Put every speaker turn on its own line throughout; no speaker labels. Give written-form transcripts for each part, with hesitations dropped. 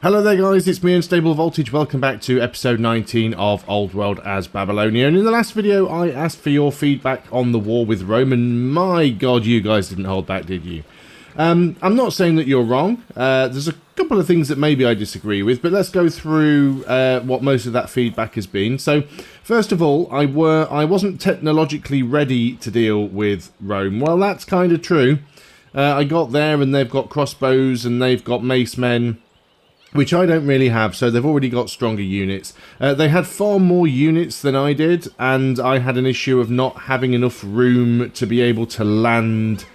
Hello there guys, it's me Unstable Voltage. Welcome back to episode 19 of Old World as Babylonia. And in the last video I asked for your feedback on the war with Rome, and my god, you guys didn't hold back, did you? I'm not saying that you're wrong. There's a couple of things that maybe I disagree with, but let's go through what most of that feedback has been. So first of all, I wasn't technologically ready to deal with Rome. Well, that's kind of true. I got there and they've got crossbows and they've got mace men, which I don't really have, so they've already got stronger units. They had far more units than I did, and I had an issue of not having enough room to be able to land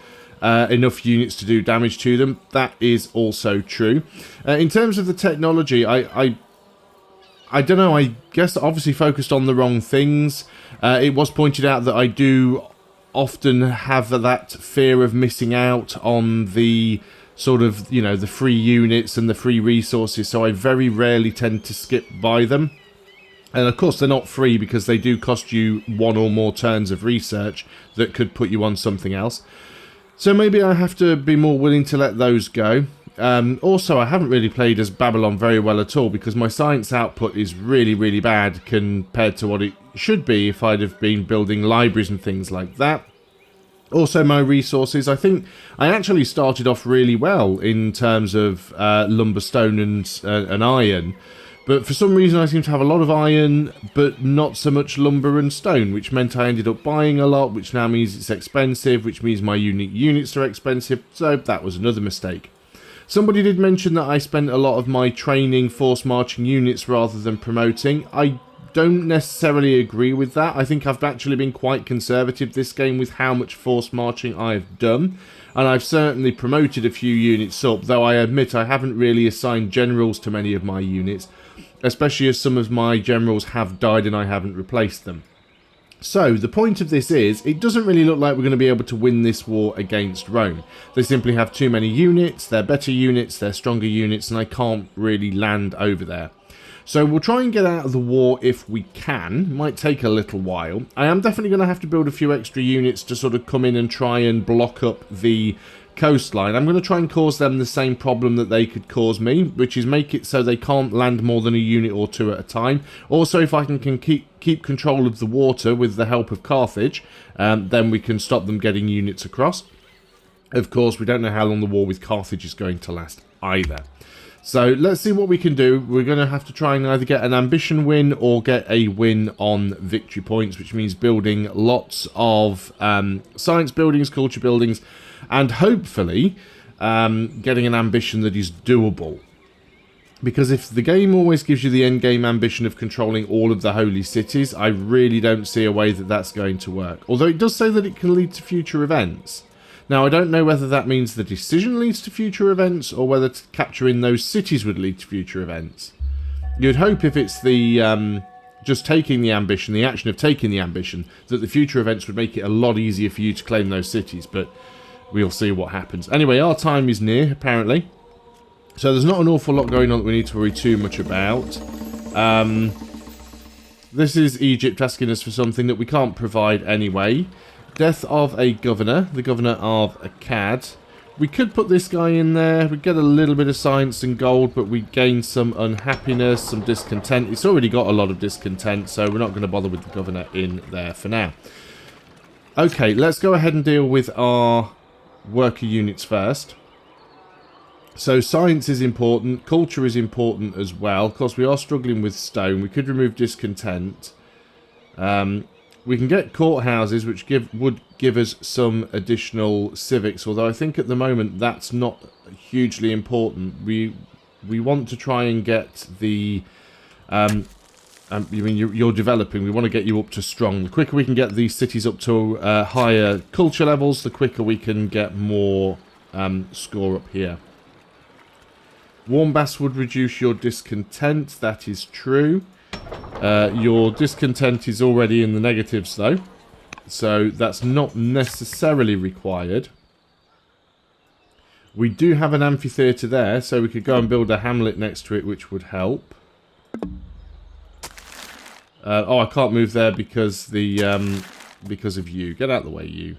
enough units to do damage to them. That is also true. In terms of the technology, I don't know, I guess obviously focused on the wrong things. It was pointed out that I do often have that fear of missing out on the sort of, you know, the free units and the free resources, so I very rarely tend to skip by them. And of course they're not free because they do cost you one or more turns of research that could put you on something else. So maybe I have to be more willing to let those go. Also, I haven't really played as Babylon very well at all because my science output is really bad compared to what it should be if I'd have been building libraries and things like that. Also, my resources, I think I actually started off really well in terms of lumber, stone and iron, but for some reason I seem to have a lot of iron but not so much lumber and stone, which meant I ended up buying a lot, which now means it's expensive, which means my unique units are expensive, so that was another mistake. Somebody did mention that I spent a lot of my training force marching units rather than promoting. I don't necessarily agree with that. I think I've actually been quite conservative this game with how much force marching I've done, and I've certainly promoted a few units up, though I admit I haven't really assigned generals to many of my units, especially as some of my generals have died and I haven't replaced them. So the point of this is, it doesn't really look like we're going to be able to win this war against Rome. They simply have too many units, they're better units, they're stronger units, and I can't really land over there. So we'll try and get out of the war if we can. Might take a little while. I am definitely going to have to build a few extra units to sort of come in and try and block up the coastline. I'm going to try and cause them the same problem that they could cause me, which is make it so they can't land more than a unit or two at a time. Also, if I can keep control of the water with the help of Carthage, then we can stop them getting units across. Of course, we don't know how long the war with Carthage is going to last either. So let's see what we can do. We're going to have to try and either get an ambition win or get a win on victory points, which means building lots of science buildings, culture buildings, and hopefully getting an ambition that is doable. Because if the game always gives you the end game ambition of controlling all of the holy cities, I really don't see a way that that's going to work. Although it does say that it can lead to future events. Now, I don't know whether that means the decision leads to future events or whether capturing those cities would lead to future events. You'd hope if it's the just taking the ambition, the action of taking the ambition, that the future events would make it a lot easier for you to claim those cities, but we'll see what happens. Anyway, our time is near, apparently. So there's not an awful lot going on that we need to worry too much about. This is Egypt asking us for something that we can't provide anyway. Death of a governor, the governor of Akkad. We could put this guy in there. We get a little bit of science and gold, but we gain some unhappiness, some discontent. It's already got a lot of discontent, so we're not going to bother with the governor in there for now. Okay, let's go ahead and deal with our worker units first. So science is important, culture is important as well. Of course, we are struggling with stone. We could remove discontent. We can get courthouses, which would give us some additional civics, although I think at the moment that's not hugely important. We want to try and get the... I mean, you're developing. We want to get you up to strong. The quicker we can get these cities up to higher culture levels, the quicker we can get more score up here. Warm baths would reduce your discontent. That is true. Your discontent is already in the negatives though, so that's not necessarily required. We do have an amphitheatre there, so we could go and build a hamlet next to it, which would help. Oh, I can't move there because because of you. Get out of the way, you.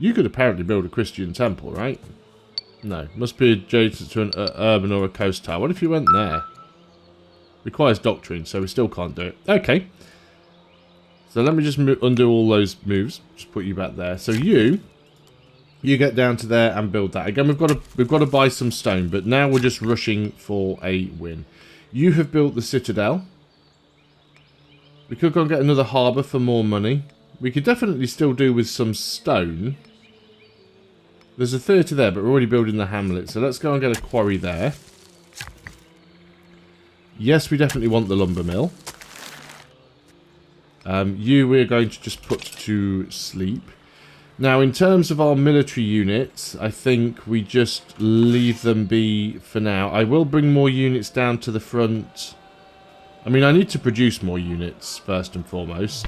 You could apparently build a Christian temple, right? No. Must be adjacent to an urban or a coast tower. What if you went there? Requires doctrine, so we still can't do it. Okay. So let me just undo all those moves. Just put you back there. So you get down to there and build that. Again, we've got to buy some stone, but now we're just rushing for a win. You have built the citadel. We could go and get another harbour for more money. We could definitely still do with some stone. There's a 30 there, but we're already building the hamlet. So let's go and get a quarry there. Yes, we definitely want the lumber mill. You we're going to just put to sleep. Now, in terms of our military units, I think we just leave them be for now. I will bring more units down to the front. I mean, I need to produce more units, first and foremost.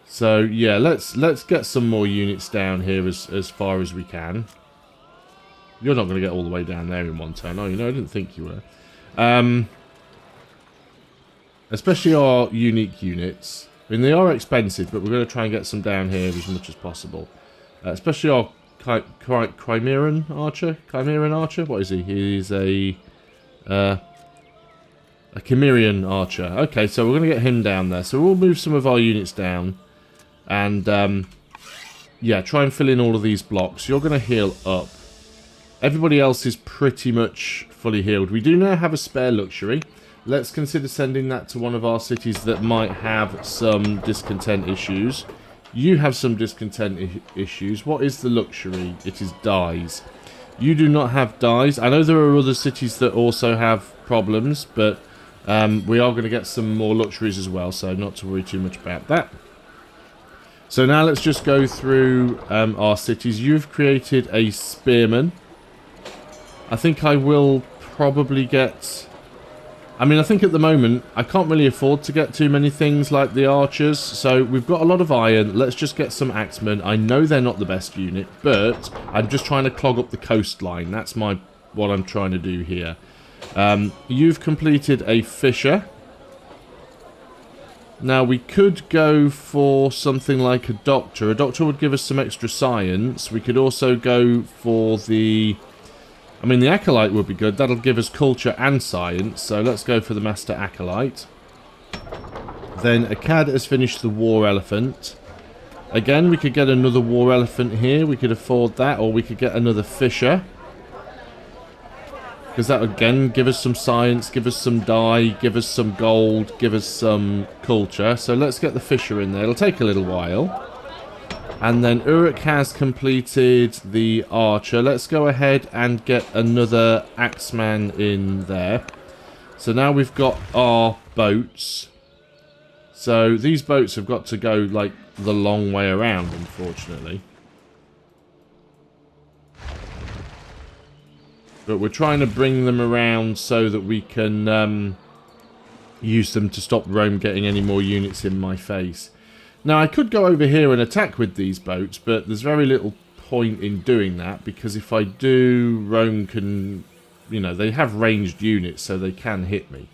So, yeah, let's get some more units down here as far as we can. You're not going to get all the way down there in one turn, are you? No, I didn't think you were. Especially our unique units. I mean, they are expensive, but we're going to try and get some down here as much as possible. Especially our Chimeran Archer. Chimeran Archer? What is he? He's a Chimerian Archer. Okay, so we're going to get him down there. So we'll move some of our units down. And, yeah, try and fill in all of these blocks. You're going to heal up. Everybody else is pretty much fully healed. We do now have a spare luxury. Let's consider sending that to one of our cities that might have some discontent issues. You have some discontent issues. What is the luxury? It is dyes. You do not have dyes. I know there are other cities that also have problems, but we are going to get some more luxuries as well, so not to worry too much about that. So now let's just go through our cities. You've created a spearman. I think I will probably get... I mean, I think at the moment, I can't really afford to get too many things like the archers. So we've got a lot of iron. Let's just get some axemen. I know they're not the best unit, but I'm just trying to clog up the coastline. That's what I'm trying to do here. You've completed a fisher. Now, we could go for something like a doctor. A doctor would give us some extra science. We could also go for the... I mean, the Acolyte would be good. That'll give us culture and science. So let's go for the Master Acolyte. Then Akkad has finished the War Elephant. Again, we could get another War Elephant here. We could afford that. Or we could get another Fisher. Because that, again, give us some science, give us some dye, give us some gold, give us some culture. So let's get the Fisher in there. It'll take a little while. And then Uruk has completed the archer. Let's go ahead and get another axeman in there. So now we've got our boats. So these boats have got to go like the long way around, unfortunately. But we're trying to bring them around so that we can use them to stop Rome getting any more units in my face. Now, I could go over here and attack with these boats, but there's very little point in doing that, because if I do, Rome can, you know, they have ranged units, so they can hit me.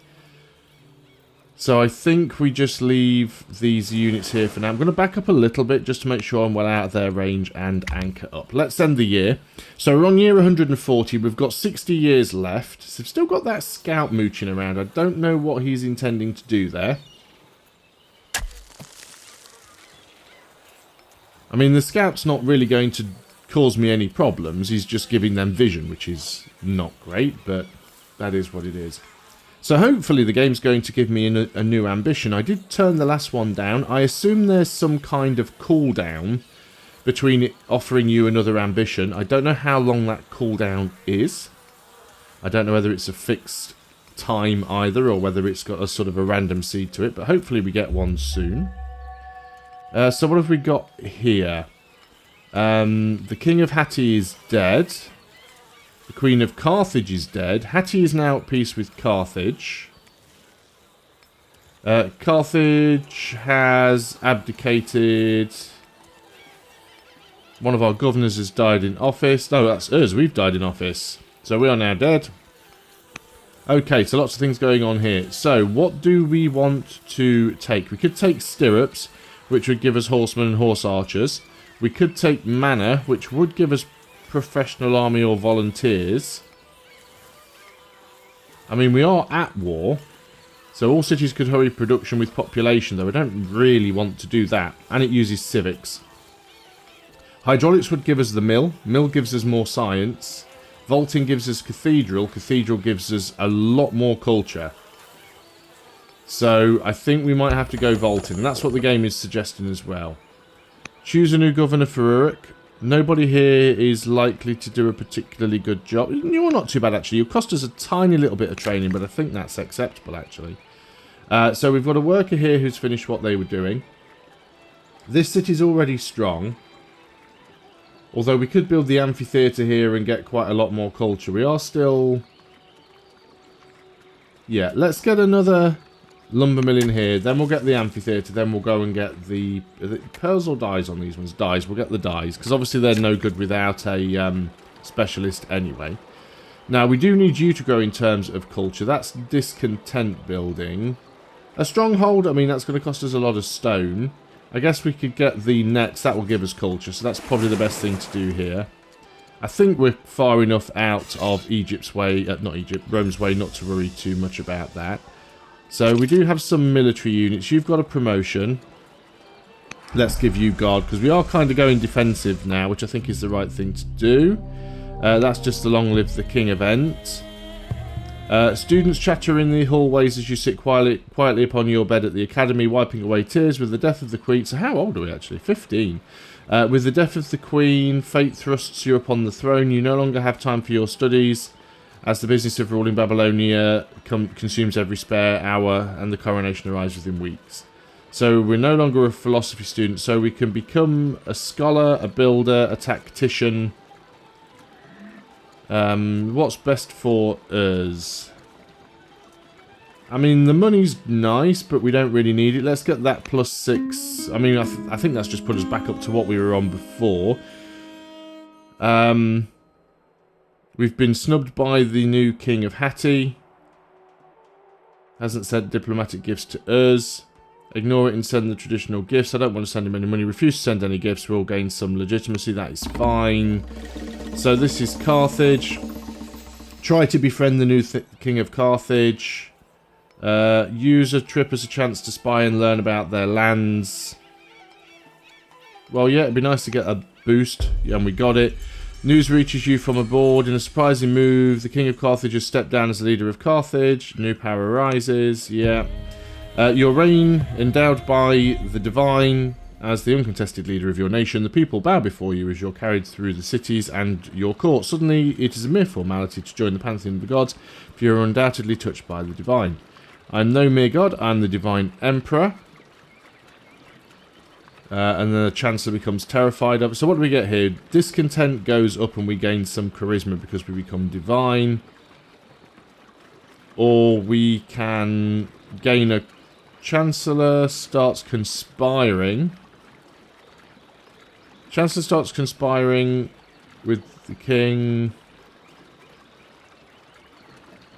So I think we just leave these units here for now. I'm going to back up a little bit just to make sure I'm well out of their range and anchor up. Let's end the year. So we're on year 140. We've got 60 years left. So we've still got that scout mooching around. I don't know what he's intending to do there. I mean, the scout's not really going to cause me any problems. He's just giving them vision, which is not great, but that is what it is. So hopefully the game's going to give me a new ambition. I did turn the last one down. I assume there's some kind of cooldown between it offering you another ambition. I don't know how long that cooldown is. I don't know whether it's a fixed time either, or whether it's got a sort of a random seed to it, but hopefully we get one soon. So what have we got here? The King of Hatti is dead. The Queen of Carthage is dead. Hatti is now at peace with Carthage. Carthage has abdicated. One of our governors has died in office. No, that's us. We've died in office. So we are now dead. Okay, so lots of things going on here. So what do we want to take? We could take stirrups. which would give us horsemen and horse archers. We could take manor, which would give us professional army or volunteers. I mean, we are at war, so all cities could hurry production with population, though I don't really want to do that. And it uses civics. Hydraulics would give us the mill. Mill gives us more science. Vaulting gives us cathedral. Cathedral gives us a lot more culture. So I think we might have to go vaulting. That's what the game is suggesting as well. Choose a new governor for Uruk. Nobody here is likely to do a particularly good job. You're not too bad, actually. You'll cost us a tiny little bit of training, but I think that's acceptable, actually. So we've got a worker here who's finished what they were doing. This city's already strong. Although we could build the amphitheatre here and get quite a lot more culture. We are still... Yeah, let's get another lumber mill in here. Then we'll get the amphitheatre. Then we'll go and get the pearls or dyes on these ones? Dyes. We'll get the dyes. Because obviously they're no good without a specialist anyway. Now, we do need you to grow in terms of culture. That's discontent building. A stronghold, I mean, that's going to cost us a lot of stone. I guess we could get the nets. That will give us culture. So that's probably the best thing to do here. I think we're far enough out of Egypt's way, not Egypt, Rome's way, not to worry too much about that. So we do have some military units. You've got a promotion. Let's give you guard, because we are kind of going defensive now, which I think is the right thing to do. That's just the Long Live the King event. Students chatter in the hallways as you sit quietly upon your bed at the academy, wiping away tears with the death of the queen. So how old are we actually? 15. With the death of the queen, fate thrusts you upon the throne. You no longer have time for your studies, as the business of ruling Babylonia consumes every spare hour, and the coronation arrives within weeks. So we're no longer a philosophy student, so we can become a scholar, a builder, a tactician. What's best for us? I mean, the money's nice, but we don't really need it. Let's get that +6. I mean, I think that's just put us back up to what we were on before. We've been snubbed by the new King of Hatti. Hasn't sent diplomatic gifts to us. Ignore it and send the traditional gifts. I don't want to send him any money. Refuse to send any gifts. We'll gain some legitimacy. That is fine. So this is Carthage. Try to befriend the new King of Carthage. Use a trip as a chance to spy and learn about their lands. Well, yeah, it'd be nice to get a boost. Yeah, and we got it. News reaches you from aboard. In a surprising move, the King of Carthage has stepped down as the leader of Carthage. New power rises. Yeah. Your reign, endowed by the divine, as the uncontested leader of your nation, the people bow before you as you're carried through the cities and your court. Suddenly, it is a mere formality to join the pantheon of the gods, for you are undoubtedly touched by the divine. I am no mere god, I am the divine emperor. And then the Chancellor becomes terrified of it. So what do we get here? Discontent goes up and we gain some charisma because we become divine. Or we can gain a Chancellor starts conspiring. Chancellor starts conspiring with the king.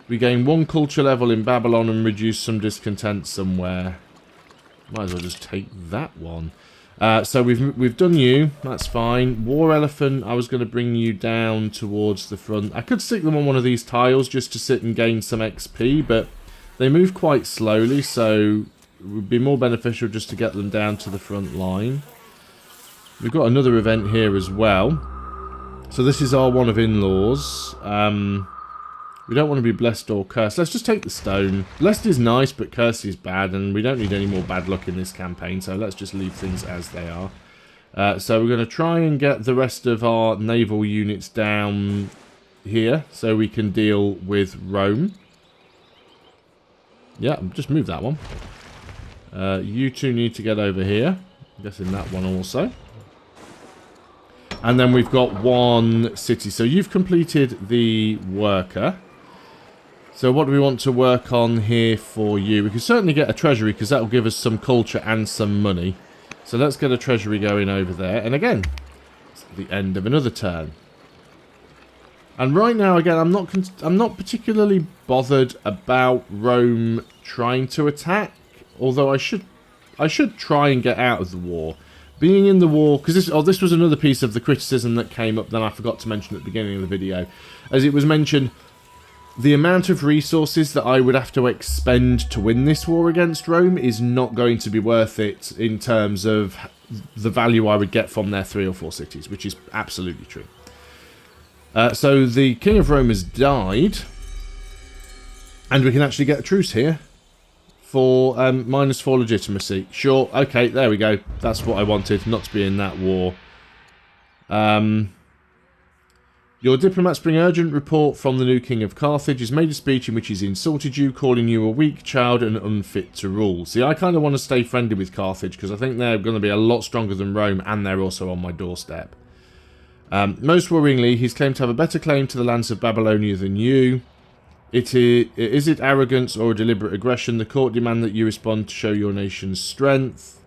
We gain 1 culture level in Babylon and reduce some discontent somewhere. Might as well just take that one. So we've done you. That's fine. War Elephant, I was going to bring you down towards the front. I could stick them on one of these tiles just to sit and gain some XP, but they move quite slowly, so it would be more beneficial just to get them down to the front line. We've got another event here as well. So this is our one of in-laws. We don't want to be blessed or cursed. Let's just take the stone. Blessed is nice, but cursed is bad, and we don't need any more bad luck in this campaign, so let's just leave things as they are. So we're going to try and get the rest of our naval units down here, so we can deal with Rome. Yeah, just move that one. You two need to get over here. I'm guessing that one also. And then we've got 1 city. So you've completed the worker. So what do we want to work on here for you? We can certainly get a treasury because that will give us some culture and some money. So let's get a treasury going over there. And again, it's the end of another turn. And right now, again, I'm not particularly bothered about Rome trying to attack. Although I should I should try and get out of the war. Being in the war, because this was another piece of the criticism that came up that I forgot to mention at the beginning of the video. As it was mentioned, the amount of resources that I would have to expend to win this war against Rome is not going to be worth it in terms of the value I would get from their 3 or 4 cities, which is absolutely true. So the King of Rome has died, and we can actually get a truce here for -4 legitimacy. Sure, okay, there we go. That's what I wanted, not to be in that war. Your diplomats bring urgent report from the new King of Carthage. He's made a speech in which he's insulted you, calling you a weak child and unfit to rule. See, I kind of want to stay friendly with Carthage because I think they're going to be a lot stronger than Rome, and they're also on my doorstep. Most worryingly, he's claimed to have a better claim to the lands of Babylonia than you. Is it arrogance or a deliberate aggression? The court demand that you respond to show your nation's strength.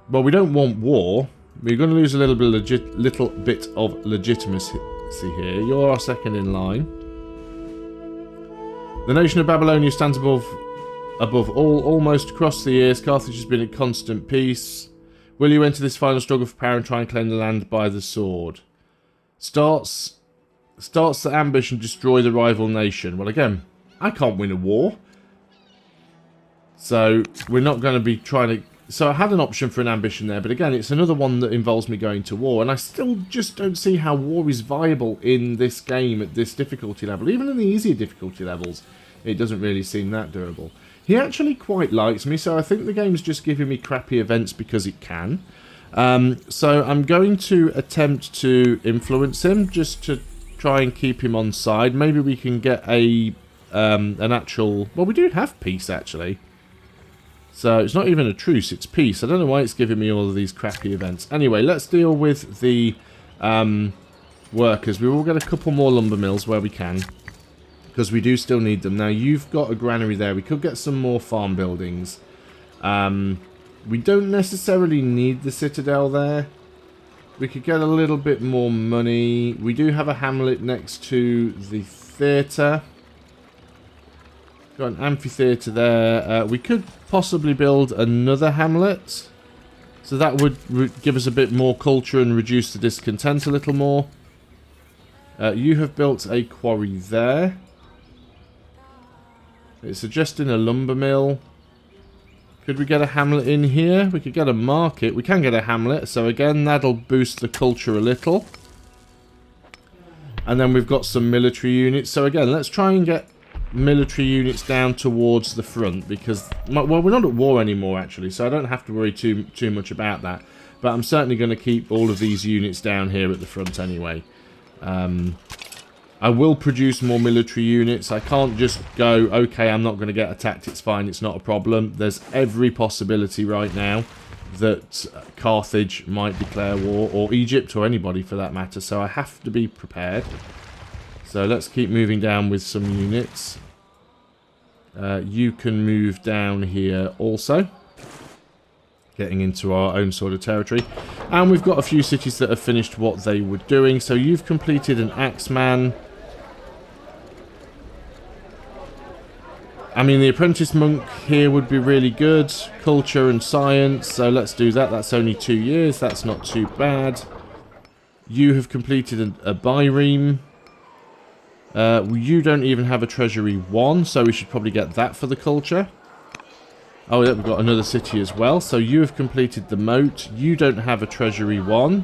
Well, we don't want war. We're going to lose a little bit of legitimacy here. You're our second in line. The nation of Babylonia stands above all, almost across the years. Carthage has been at constant peace. Will you enter this final struggle for power and try and claim the land by the sword? Starts the ambush and destroy the rival nation. Well, again, I can't win a war. So, we're not going to be trying to... So, I had an option for an ambition there, but again, it's another one that involves me going to war. And I still just don't see how war is viable in this game at this difficulty level. Even in the easier difficulty levels, it doesn't really seem that durable. He actually quite likes me, so I think the game's just giving me crappy events because it can. So, I'm going to attempt to influence him, just to try and keep him on side. Maybe we can get an actual... Well, we do have peace, actually. So, it's not even a truce, it's peace. I don't know why it's giving me all of these crappy events. Anyway, let's deal with the workers. We will get a couple more lumber mills where we can, because we do still need them. Now, you've got a granary there. We could get some more farm buildings. We don't necessarily need the citadel there. We could get a little bit more money. We do have a hamlet next to the theatre. Got an amphitheatre there. We could possibly build another hamlet. So that would give us a bit more culture and reduce the discontent a little more. You have built a quarry there. It's suggesting a lumber mill. Could we get a hamlet in here? We could get a market. We can get a hamlet. So again, that'll boost the culture a little. And then we've got some military units. So again, let's try and get military units down towards the front. Because, well, we're not at war anymore, actually. So I don't have to worry too much about that. But I'm certainly going to keep all of these units down here at the front anyway. I will produce more military units. I can't just go, okay, I'm not going to get attacked, it's fine, it's not a problem. There's every possibility right now that Carthage might declare war, or Egypt, or anybody for that matter, so I have to be prepared. So let's keep moving down with some units. You can move down here also, getting into our own sort of territory. And we've got a few cities that have finished what they were doing. So you've completed an axeman. I mean, the apprentice monk here would be really good. Culture and science. So let's do that. That's only 2 years. That's not too bad. You have completed a bireme. You don't even have a treasury 1. So we should probably get that for the culture. Oh, yeah, we've got another city as well. So you have completed the moat. You don't have a treasury 1.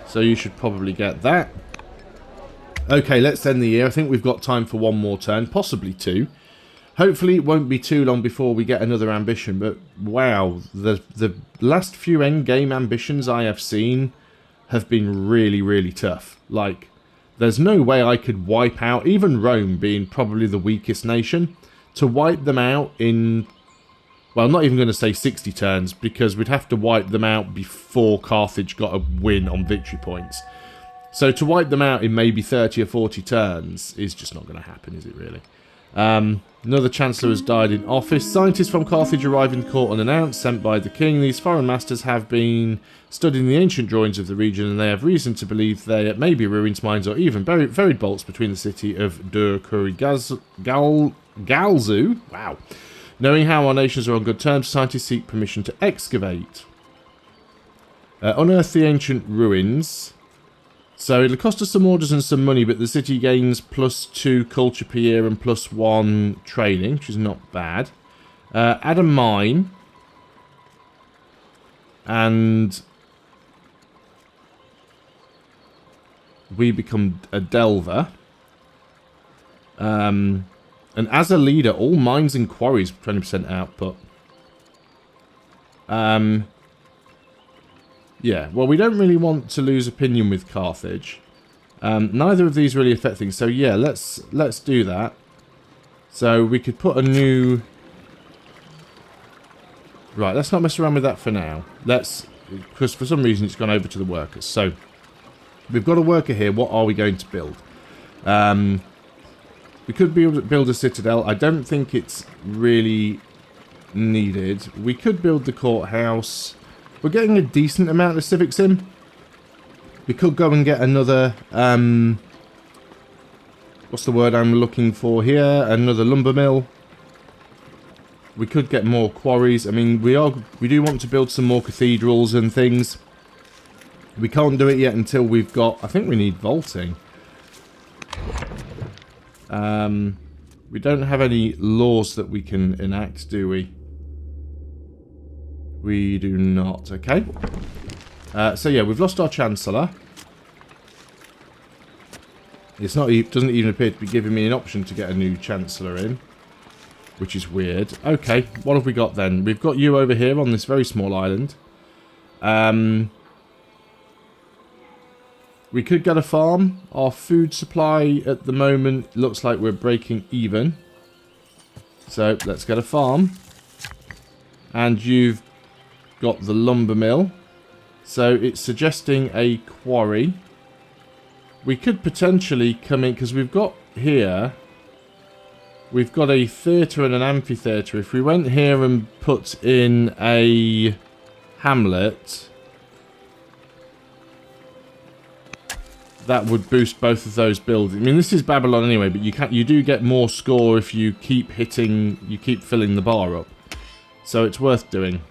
So you should probably get that. Okay, let's end the year. I think we've got time for one more turn. Possibly 2. Hopefully it won't be too long before we get another ambition. But wow, the last few endgame ambitions I have seen have been really, really tough. Like, there's no way I could wipe out, even Rome being probably the weakest nation, to wipe them out in... Well, I'm not even going to say 60 turns, because we'd have to wipe them out before Carthage got a win on victory points. So to wipe them out in maybe 30 or 40 turns is just not going to happen, is it really? Another Chancellor has died in office. Scientists from Carthage arrive in court unannounced, sent by the king. These foreign masters have been studying the ancient drawings of the region, and they have reason to believe there may be ruins, mines, or even buried bolts between the city of Dur Kurigalzu, wow, Knowing how our nations are on good terms, scientists seek permission to excavate. Unearth the ancient ruins. So it'll cost us some orders and some money, but the city gains +2 culture per year and +1 training, which is not bad. Add a mine. And we become a delver. And as a leader, all mines and quarries, 20% output. Yeah, well, we don't really want to lose opinion with Carthage. Neither of these really affect things. So yeah, let's do that. So we could put a new... Right, let's not mess around with that for now. Because for some reason it's gone over to the workers. So we've got a worker here. What are we going to build? We could build a citadel. I don't think it's really needed. We could build the courthouse. We're getting a decent amount of civics in. We could go and get another... what's the word I'm looking for here? Another lumber mill. We could get more quarries. I mean, we do want to build some more cathedrals and things. We can't do it yet until we've got... I think we need vaulting. We don't have any laws that we can enact, do we? We do not. Okay. So yeah, we've lost our Chancellor. It's not. It doesn't even appear to be giving me an option to get a new Chancellor in, which is weird. Okay, what have we got then? We've got you over here on this very small island. We could get a farm. Our food supply at the moment looks like we're breaking even. So let's get a farm. And you've got the lumber mill. So it's suggesting a quarry. We could potentially come in, because we've got here... We've got a theatre and an amphitheatre. If we went here and put in a hamlet, that would boost both of those buildings. I mean, this is Babylon anyway, but you do get more score if you keep filling the bar up. So it's worth doing.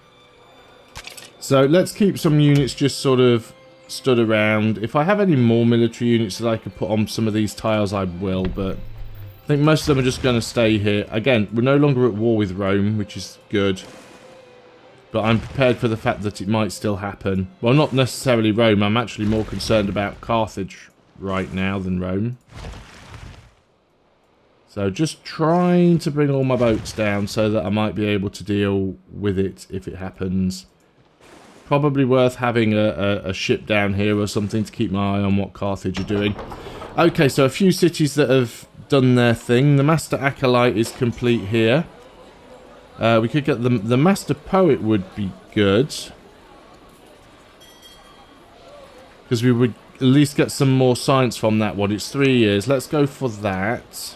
So let's keep some units just sort of stood around. If I have any more military units that I could put on some of these tiles, I will, but I think most of them are just going to stay here. Again, we're no longer at war with Rome, which is good. But I'm prepared for the fact that it might still happen. Well, not necessarily Rome. I'm actually more concerned about Carthage right now than Rome. So just trying to bring all my boats down so that I might be able to deal with it if it happens. Probably worth having a ship down here or something to keep my eye on what Carthage are doing. Okay, so a few cities that have done their thing. The Master Acolyte is complete here. We could get the Master Poet would be good. Because we would at least get some more science from that one. It's 3 years. Let's go for that.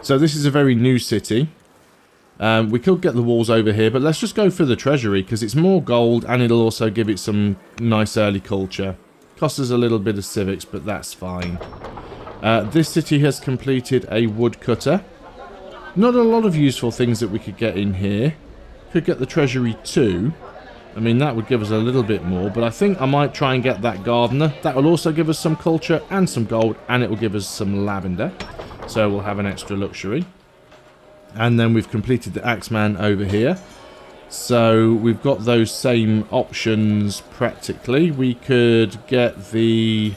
So this is a very new city. We could get the walls over here, but let's just go for the treasury because it's more gold and it'll also give it some nice early culture. Costs us a little bit of civics, but that's fine. This city has completed a woodcutter. Not a lot of useful things that we could get in here. Could get the treasury too. I mean, that would give us a little bit more, but I think I might try and get that gardener. That will also give us some culture and some gold, and it will give us some lavender. So we'll have an extra luxury. And then we've completed the Axeman over here. So we've got those same options practically. We could get the...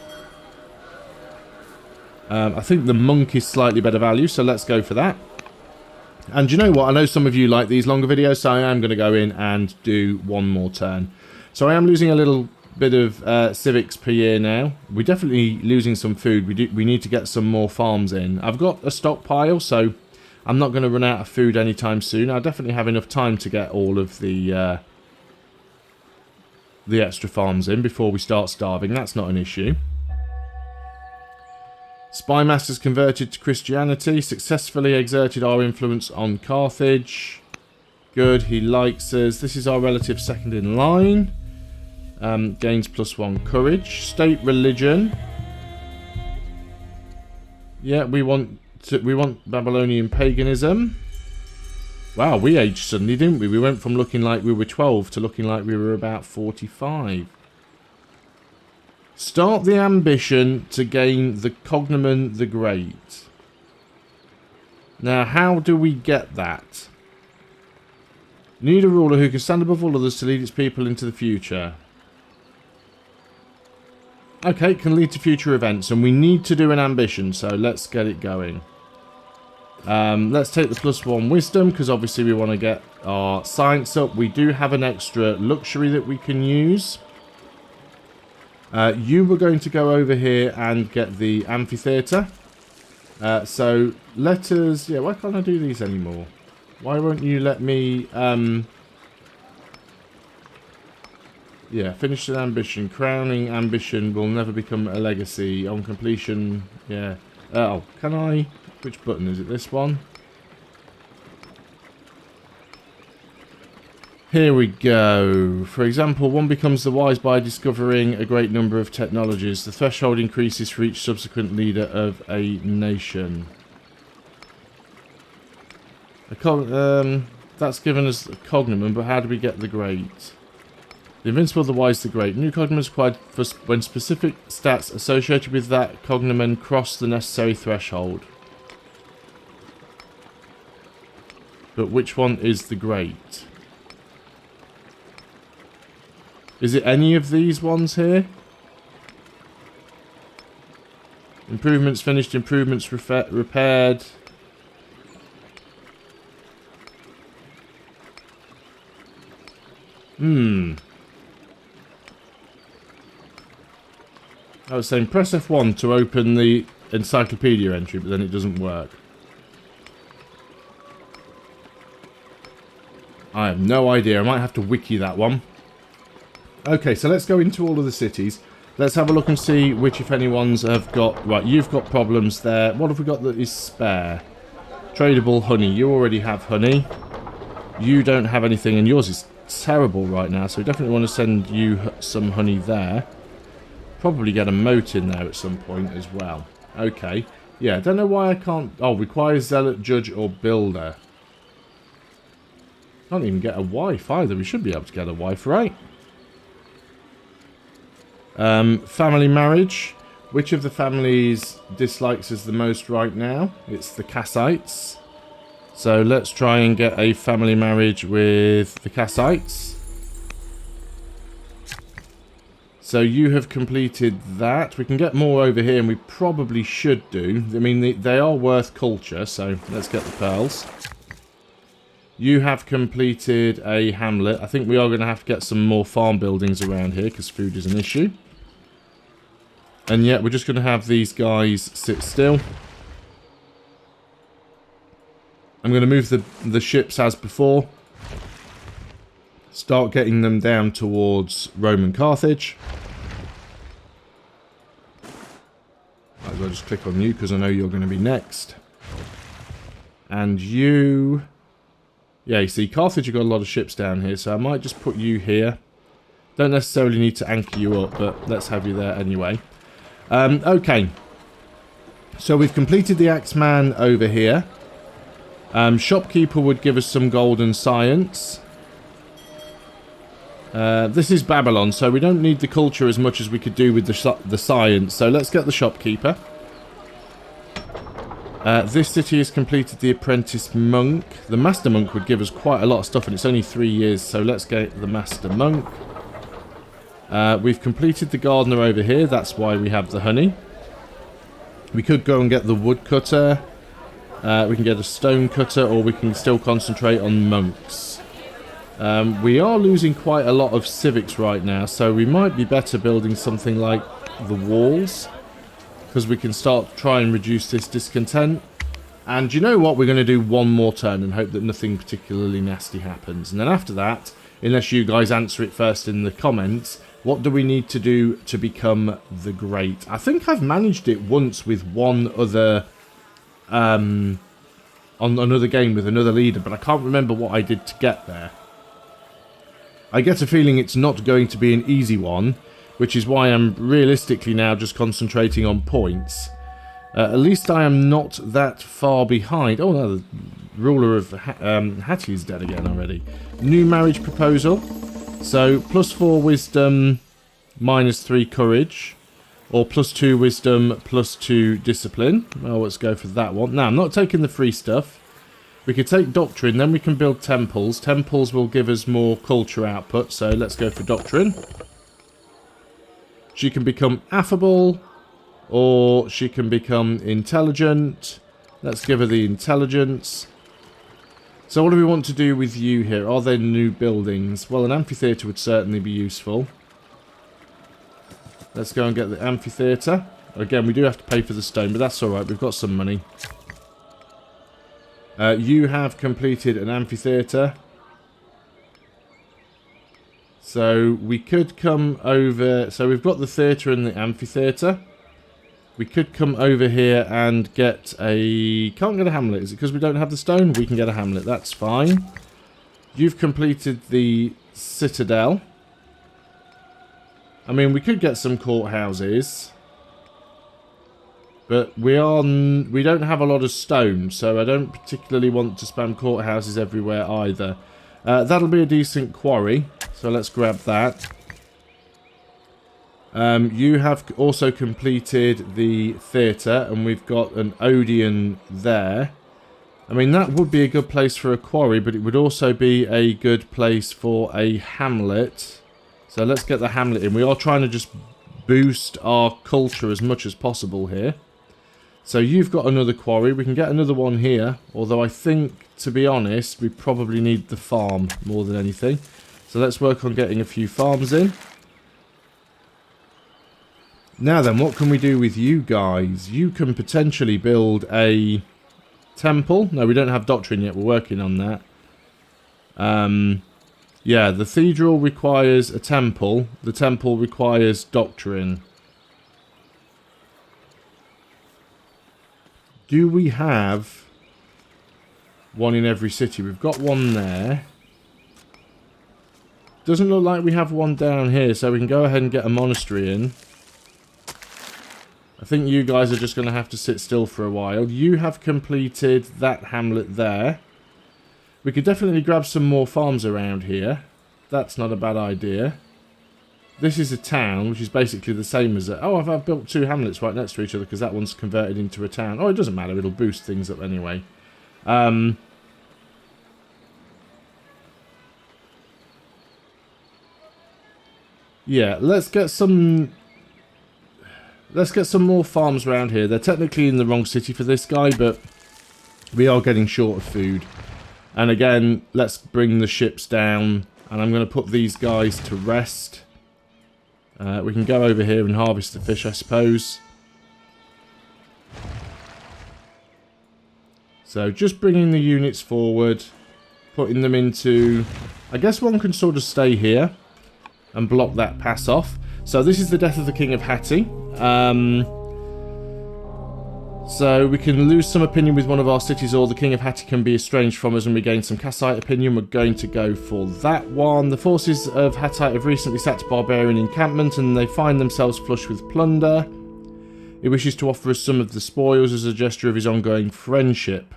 I think the monk is slightly better value, so let's go for that. And you know what? I know some of you like these longer videos, so I am going to go in and do one more turn. So I am losing a little bit of civics per year now. We're definitely losing some food. We need to get some more farms in. I've got a stockpile, so I'm not going to run out of food anytime soon. I definitely have enough time to get all of the extra farms in before we start starving. That's not an issue. Spymaster's converted to Christianity. Successfully exerted our influence on Carthage. Good, he likes us. This is our relative second in line. Gains +1 courage. State religion. Yeah, we want Babylonian paganism. Wow, we aged suddenly, didn't we? We went from looking like we were 12 to looking like we were about 45. Start the ambition to gain the cognomen the Great. Now, how do we get that? Need a ruler who can stand above all others to lead its people into the future. Okay, can lead to future events, and we need to do an ambition, so let's get it going. Let's take the +1 wisdom, because obviously we want to get our science up. We do have an extra luxury that we can use. You were going to go over here and get the amphitheatre. So let us... Yeah, why can't I do these anymore? Why won't you let me... Yeah, finish an ambition. Crowning ambition will never become a legacy. On completion... Yeah. Oh, can I... Which button is it? This one? Here we go. For example, one becomes the wise by discovering a great number of technologies. The threshold increases for each subsequent leader of a nation. That's given us a cognomen, but how do we get the great? The invincible, the wise, the great. New cognomen is required for when specific stats associated with that cognomen cross the necessary threshold. But which one is the great? Is it any of these ones here? Improvements finished, improvements repaired. I was saying press F1 to open the encyclopedia entry, but then it doesn't work. I have no idea. I might have to wiki that one. Okay, so let's go into all of the cities. Let's have a look and see which, if any, ones have got... Right, you've got problems there. What have we got that is spare? Tradable honey. You already have honey. You don't have anything, and yours is terrible right now, so we definitely want to send you some honey there. Probably get a moat in there at some point as well. Okay. Yeah, I don't know why I can't... Oh, requires zealot, judge, or builder. Can't even get a wife either. We should be able to get a wife, right? Family marriage. Which of the families dislikes us the most right now? It's the Kassites. So let's try and get a family marriage with the Kassites. So you have completed that. We can get more over here, and we probably should do. I mean, they are worth culture, so let's get the pearls. You have completed a hamlet. I think we are going to have to get some more farm buildings around here, because food is an issue. And yet, we're just going to have these guys sit still. I'm going to move the ships as before. Start getting them down towards Roman Carthage. Might as well just click on you, because I know you're going to be next. And you... Yeah, you see, Carthage have got a lot of ships down here, so I might just put you here. Don't necessarily need to anchor you up, but let's have you there anyway. Okay. So we've completed the Axeman over here. Shopkeeper would give us some gold and science. This is Babylon, so we don't need the culture as much as we could do with the science. So let's get the shopkeeper. This city has completed the apprentice monk. The master monk would give us quite a lot of stuff, and it's only 3 years, so let's get the master monk. We've completed the gardener over here. That's why we have the honey. We could go and get the woodcutter. We can get a stone cutter, or we can still concentrate on monks. We are losing quite a lot of civics right now, so we might be better building something like the walls, because we can start to try and reduce this discontent. And you know what? We're going to do one more turn and hope that nothing particularly nasty happens. And then after that, unless you guys answer it first in the comments, what do we need to do to become the Great? I think I've managed it once with one other... on another game with another leader, but I can't remember what I did to get there. I get a feeling it's not going to be an easy one, which is why I'm realistically now just concentrating on points. At least I am not that far behind. Oh no, the ruler of Hattie is dead again already. New marriage proposal. So +4 wisdom, -3 courage. Or +2 wisdom, +2 discipline. Well, let's go for that one. Now, I'm not taking the free stuff. We could take doctrine, then we can build temples. Temples will give us more culture output, so let's go for doctrine. She can become affable, or she can become intelligent. Let's give her the intelligence. So what do we want to do with you here? Are there new buildings? Well, an amphitheatre would certainly be useful. Let's go and get the amphitheatre. Again, we do have to pay for the stone, but that's alright. We've got some money. You have completed an amphitheatre. So we could come over... So we've got the theatre and the amphitheatre. We could come over here and get a... Can't get a hamlet. Is it because we don't have the stone? We can get a hamlet. That's fine. You've completed the citadel. I mean, we could get some courthouses. But we don't have a lot of stone, so I don't particularly want to spam courthouses everywhere either. That'll be a decent quarry, so let's grab that. You have also completed the theatre, and we've got an Odeon there. I mean, that would be a good place for a quarry, but it would also be a good place for a hamlet. So let's get the hamlet in. We are trying to just boost our culture as much as possible here. So you've got another quarry. We can get another one here. Although I think, to be honest, we probably need the farm more than anything. So let's work on getting a few farms in. Now then, what can we do with you guys? You can potentially build a temple. No, we don't have doctrine yet. We're working on that. Yeah, the cathedral requires a temple. The temple requires doctrine. Do we have one in every city? We've got one there. Doesn't look like we have one down here, so we can go ahead and get a monastery in. I think you guys are just going to have to sit still for a while. You have completed that hamlet there. We could definitely grab some more farms around here. That's not a bad idea. This is a town, which is basically the same as... Oh, I've built 2 hamlets right next to each other because that one's converted into a town. Oh, it doesn't matter. It'll boost things up anyway. Yeah, let's get some more farms around here. They're technically in the wrong city for this guy, but we are getting short of food. And again, let's bring the ships down. And I'm going to put these guys to rest. We can go over here and harvest the fish, I suppose. So just bringing the units forward. Putting them into... I guess one can sort of stay here. And block that pass off. So this is the death of the King of Hattie. So we can lose some opinion with one of our cities, or the King of Hattie can be estranged from us and we gain some Kassite opinion. We're going to go for that one. The forces of Hattite have recently sacked a barbarian encampment and they find themselves flush with plunder. He wishes to offer us some of the spoils as a gesture of his ongoing friendship.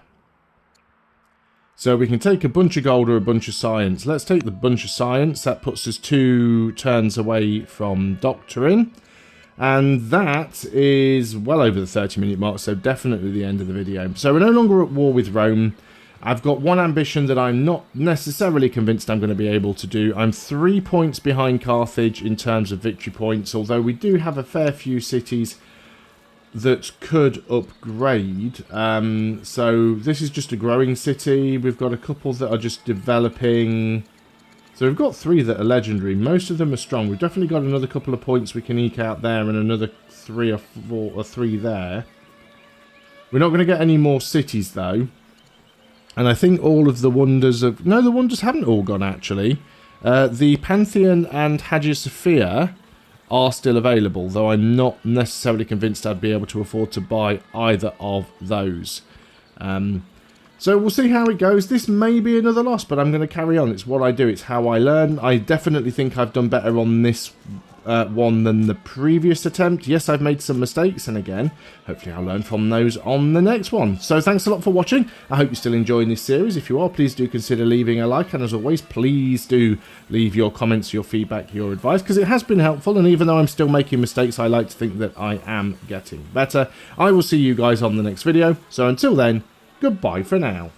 So we can take a bunch of gold or a bunch of science. Let's take the bunch of science. That puts us 2 turns away from doctrine. And that is well over the 30-minute mark, so definitely the end of the video. So we're no longer at war with Rome. I've got one ambition that I'm not necessarily convinced I'm going to be able to do. I'm 3 points behind Carthage in terms of victory points, although we do have a fair few cities that could upgrade. So this is just a growing city. We've got a couple that are just developing... So we've got 3 that are legendary. Most of them are strong. We've definitely got another couple of points we can eke out there and another 3 or 4 or 3 there. We're not going to get any more cities though. And I think all of the wonders of... No, the wonders haven't all gone actually. The Pantheon and Hagia Sophia are still available, though I'm not necessarily convinced I'd be able to afford to buy either of those. So we'll see how it goes. This may be another loss, but I'm going to carry on. It's what I do. It's how I learn. I definitely think I've done better on this one than the previous attempt. Yes, I've made some mistakes, and again, hopefully I'll learn from those on the next one. So thanks a lot for watching. I hope you're still enjoying this series. If you are, please do consider leaving a like, and as always, please do leave your comments, your feedback, your advice, because it has been helpful, and even though I'm still making mistakes, I like to think that I am getting better. I will see you guys on the next video, so until then, goodbye for now.